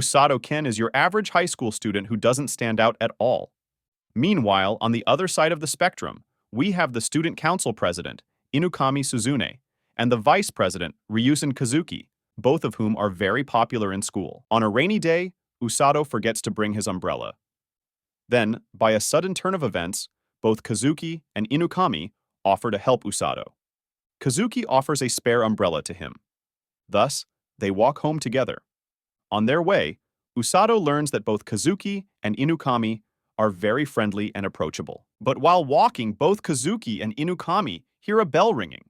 Usato Ken is your average high school student who doesn't stand out at all. Meanwhile, on the other side of the spectrum, we have the student council president, Inukami Suzune, and the vice president, Ryusen Kazuki, both of whom are very popular in school. On a rainy day, Usato forgets to bring his umbrella. Then, by a sudden turn of events, both Kazuki and Inukami offer to help Usato. Kazuki offers a spare umbrella to him. Thus, they walk home together. On their way, Usato learns that both Kazuki and Inukami are very friendly and approachable. But while walking, both Kazuki and Inukami hear a bell ringing.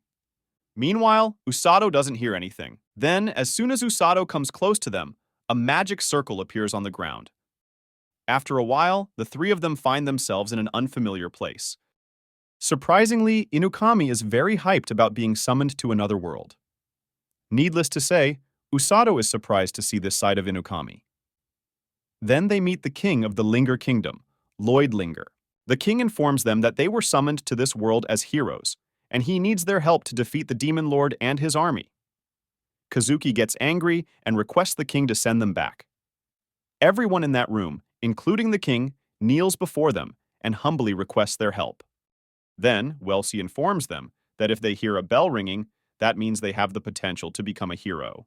Meanwhile, Usato doesn't hear anything. Then, as soon as Usato comes close to them, a magic circle appears on the ground. After a while, the three of them find themselves in an unfamiliar place. Surprisingly, Inukami is very hyped about being summoned to another world. Needless to say, Usato is surprised to see this side of Inukami. Then they meet the king of the Llinger Kingdom, Lloyd Llinger. The king informs them that they were summoned to this world as heroes, and he needs their help to defeat the demon lord and his army. Kazuki gets angry and requests the king to send them back. Everyone in that room, including the king, kneels before them and humbly requests their help. Then, Welcie informs them that if they hear a bell ringing, that means they have the potential to become a hero.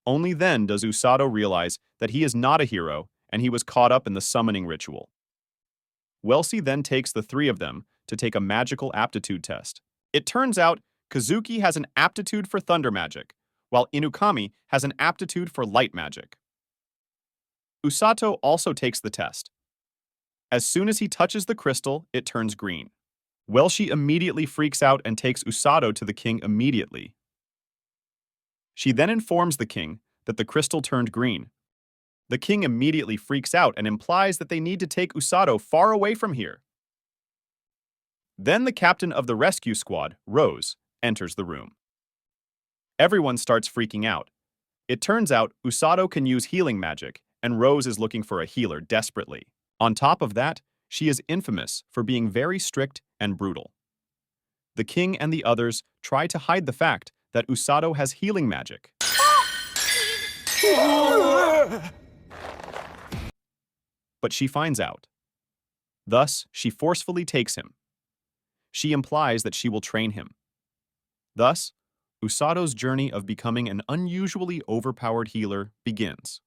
Only then does Usato realize that he is not a hero and he was caught up in the summoning ritual. Welcie then takes the three of them to take a magical aptitude test. It turns out Kazuki has an aptitude for thunder magic, while Inukami has an aptitude for light magic. Usato also takes the test. As soon as he touches the crystal, it turns green. Welcie immediately freaks out and takes Usato to the king immediately. She then informs the king that the crystal turned green. The king immediately freaks out and implies that they need to take Usato far away from here. Then the captain of the rescue squad, Rose, enters the room. Everyone starts freaking out. It turns out Usato can use healing magic, and Rose is looking for a healer desperately. On top of that, she is infamous for being very strict and brutal. The king and the others try to hide the fact that Usato has healing magic. But she finds out. Thus, she forcefully takes him. She implies that she will train him. Thus, Usato's journey of becoming an unusually overpowered healer begins.